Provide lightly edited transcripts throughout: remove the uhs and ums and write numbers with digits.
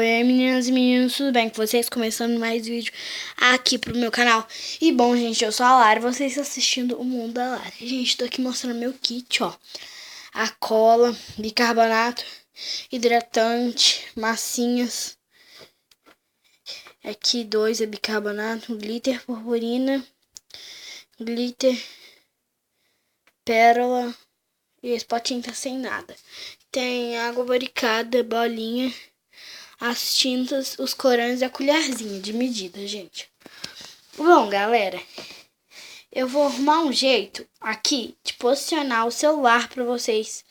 Oi, meninas e meninos, tudo bem com vocês? Começando mais vídeo aqui pro meu canal. E bom, gente, eu sou a Lara, vocês estão assistindo o Mundo da Lara. Gente, tô aqui mostrando meu kit, ó. A cola, bicarbonato, hidratante, massinhas. Aqui 2 é bicarbonato, glitter, purpurina, glitter, pérola. E esse potinho tá sem nada. Tem água barricada, bolinha, as tintas, os corantes e a colherzinha de medida, gente. Bom, galera, eu vou arrumar um jeito aqui de posicionar o celular para vocês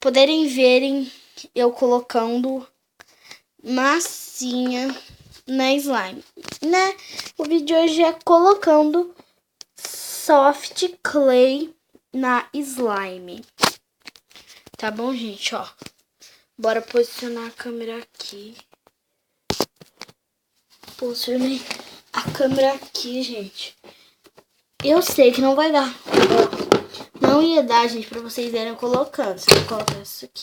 poderem verem eu colocando massinha na slime, né? O vídeo hoje é colocando soft clay na slime. Tá bom, gente, ó. Bora posicionar a câmera aqui. Posicionei a câmera aqui, gente. Eu sei que não vai dar. Não ia dar, gente, pra vocês irem colocando. Você vai colocar isso aqui.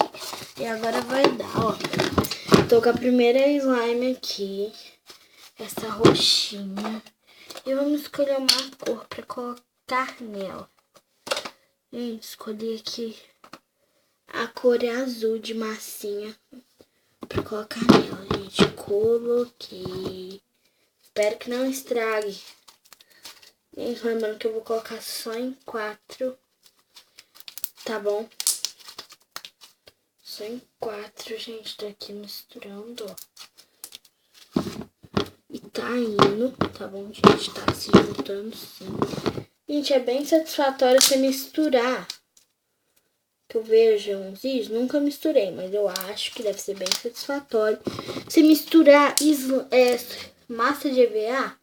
E agora vai dar, ó. Tô com a primeira slime aqui. Essa roxinha. E vamos escolher uma cor pra colocar nela. Gente, escolhi aqui. A cor é azul de massinha pra colocar nela, gente. Coloquei. Espero que não estrague. Gente, lembrando que eu vou colocar só em 4. Tá bom? Só em 4, gente. Tô aqui misturando, ó. E tá indo, tá bom, gente? Tá se juntando sim. Gente, é bem satisfatório você misturar. Que eu vejo uns vídeos, nunca misturei, mas eu acho que deve ser bem satisfatório você misturar massa de EVA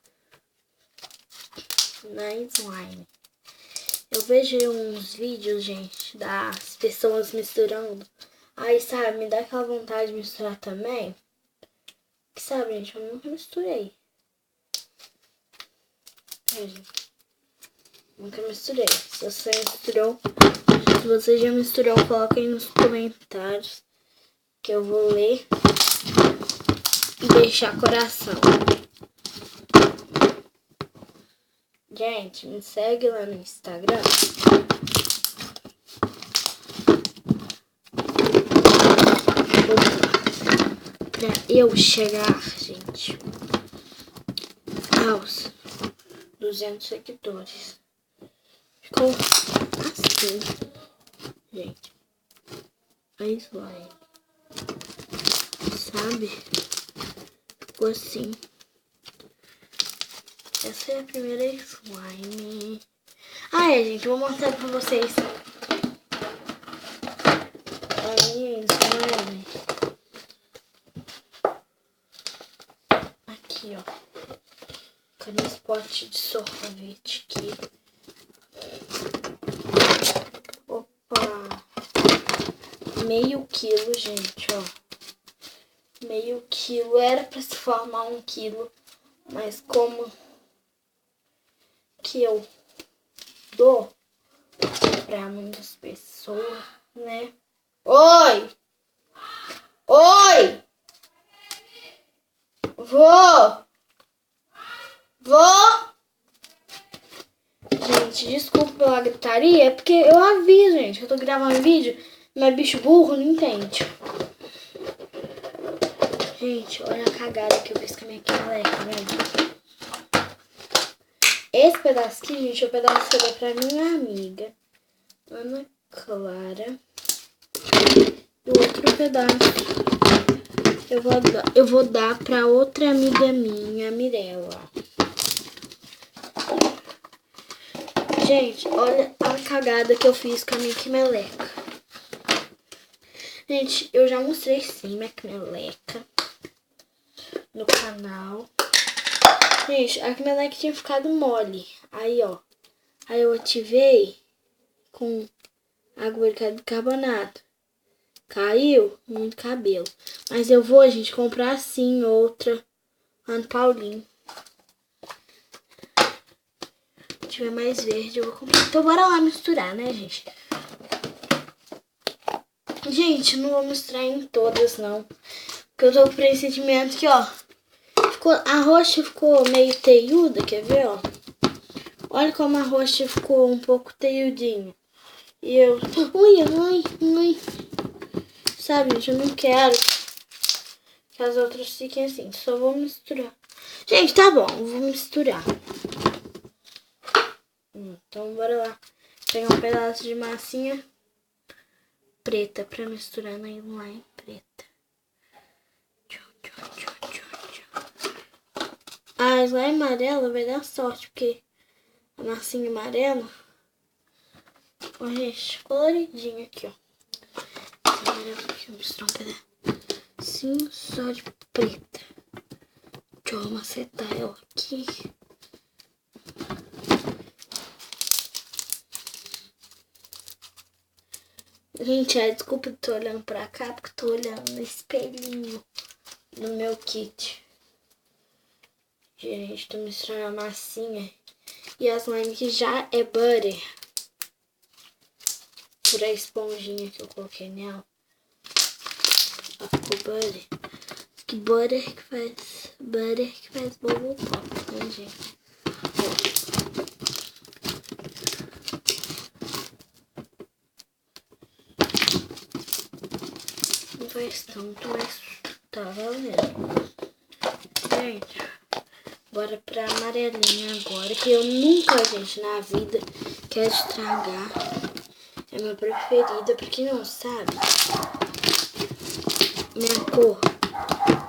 na slime. Eu vejo uns vídeos, gente, das pessoas misturando. Aí, sabe, me dá aquela vontade de misturar também. Que sabe, gente, eu nunca misturei. Nunca misturei. Se você misturou, se você já misturou, coloquem nos comentários que eu vou ler e deixar coração. Gente, me segue lá no Instagram. Pra eu chegar, gente, aos 200 seguidores. Ficou assim, gente. A slime, sabe? Ficou assim. Essa é a primeira slime. Ah, gente, vou mostrar pra vocês. Aí, slime. Aqui, ó. Cadê esse pote de sorvete aqui? Opa! Meio quilo, gente, ó. Meio quilo. Era pra se formar 1 quilo. Mas como que eu dou pra muitas pessoas, né? Oi! Oi! Vou! Gente, desculpa pela gritaria, é porque eu aviso, gente, que eu tô gravando vídeo, mas bicho burro não entende. Gente, olha a cagada que eu fiz com a minha moleque, né? Esse pedaço aqui, gente, é o pedaço que eu dou pra minha amiga, Ana Clara. E o outro pedaço eu vou dar pra outra amiga minha, Mirella. Gente, olha a cagada que eu fiz com a minha meleca. Gente, eu já mostrei sim minha meleca no canal. Gente, a meleca tinha ficado mole. Aí, ó. Aí eu ativei com água de bicarbonato. Caiu muito cabelo. Mas eu vou, gente, comprar sim outra lá no Paulinho. Se tiver mais verde, eu vou comprar. Então bora lá misturar, né, gente? Gente, não vou misturar em todas, não. Que eu tô com o pressentimento que, ó. A roxa ficou meio teiuda, quer ver, ó? Olha como a roxa ficou um pouco teiudinha. E eu... Ui. Sabe, gente, eu não quero que as outras fiquem assim. Só vou misturar. Gente, tá bom, eu vou misturar. Então, bora lá. Pegar um pedaço de massinha preta pra misturar na slime preta. A slime amarela vai dar sorte, porque a massinha amarela... Ó, gente, coloridinha aqui, ó. Deixa eu misturar um pedacinho só de preta. Deixa eu macetar ela aqui. Gente, desculpa eu tô olhando pra cá, porque eu tô olhando no espelhinho do meu kit. Gente, tô misturando a massinha e a slime que já é butter. Por a esponjinha que eu coloquei nela. Ó, ficou butter. Que butter que faz bubble pop, né, gente? Não faz tanto, mas tá valendo. Gente, bora pra amarelinha agora, que eu nunca, gente, na vida quero estragar. É minha preferida, pra quem não sabe, minha cor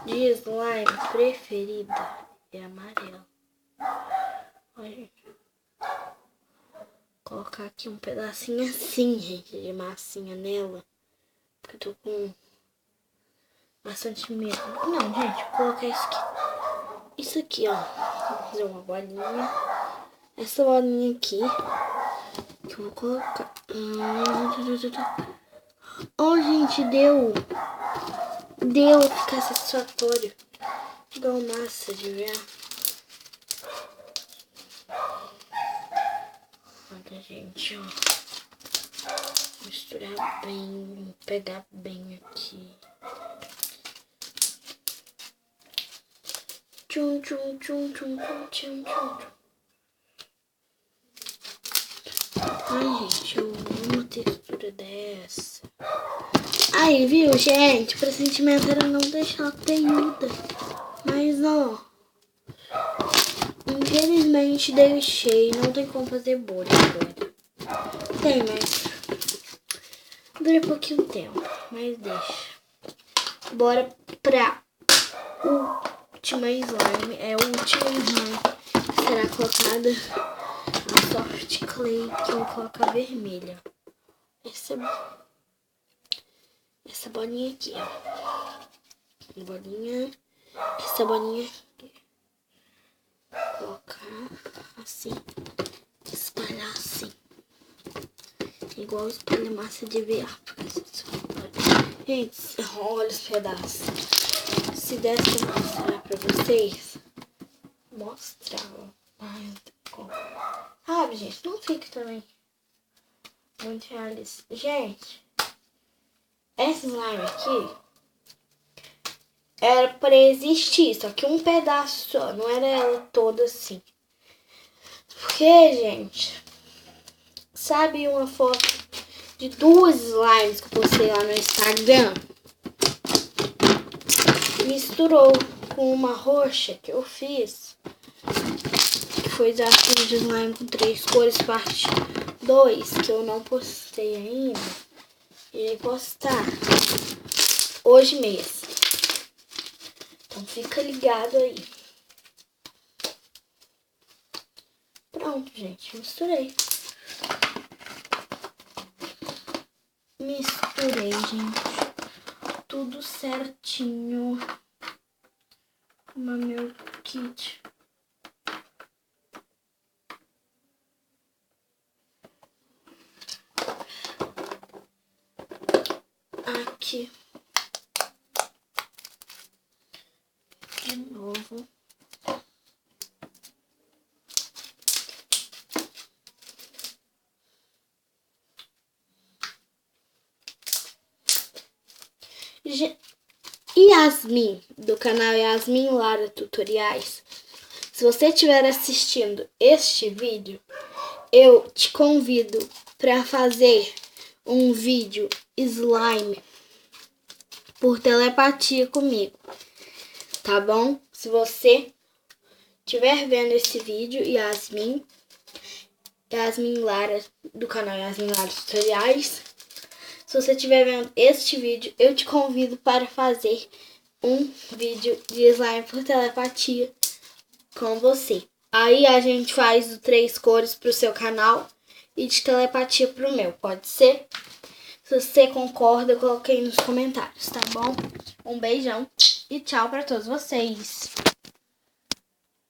de slime preferida é amarelo. Olha, gente. Vou colocar aqui um pedacinho assim, gente, de massinha nela. Porque eu tô com bastante medo. Não, gente, vou colocar isso aqui. Isso aqui, ó. Vou fazer uma bolinha. Essa bolinha aqui, que eu vou colocar. Ó, gente, deu ficar satisfatório. Igual massa de ver. Olha, gente, ó. Misturar bem, pegar bem aqui. Tchum. Ai, gente, eu amo a textura dessa. Aí, viu, gente? O pressentimento era não deixar ela teiuda. Mas, ó, infelizmente deixei. Não tem como fazer bolha agora. Tem, mas dura pouquinho tempo. Mas deixa. Bora pra última slime. É a última slime que será colocada a soft clay, que eu vou colocar vermelha. Essa bolinha aqui, ó. Bolinha. Essa bolinha aqui. Colocar assim. Espalhar assim. Igual espalha massa de vear. Gente, olha os pedaços. Se desse pra mostrar pra vocês, mostrava. Sabe, gente? Não fica também muito realista. Gente, essa slime aqui era pra existir, só que um pedaço só, não era ela toda assim. Porque, gente, sabe uma foto de 2 slimes que eu postei lá no Instagram? Misturou com uma roxa que eu fiz, que foi desafio de slime com 3 cores, parte 2, que eu não postei ainda. Irei postar hoje mesmo. Então fica ligado aí. Pronto, gente, misturei. Misturei, gente. Tudo certinho no meu kit. Aqui. De novo. Yasmin, do canal Yasmin Lara Tutoriais. Se você estiver assistindo este vídeo, eu te convido para fazer um vídeo slime por telepatia comigo, tá bom? Se você estiver vendo esse vídeo, Yasmin Lara, do canal Yasmin Lara Tutoriais, se você estiver vendo este vídeo, eu te convido para fazer um vídeo de slime por telepatia com você. Aí a gente faz o 3 cores pro seu canal e de telepatia pro meu, pode ser? Se você concorda, coloque aí nos comentários, tá bom? Um beijão e tchau pra todos vocês.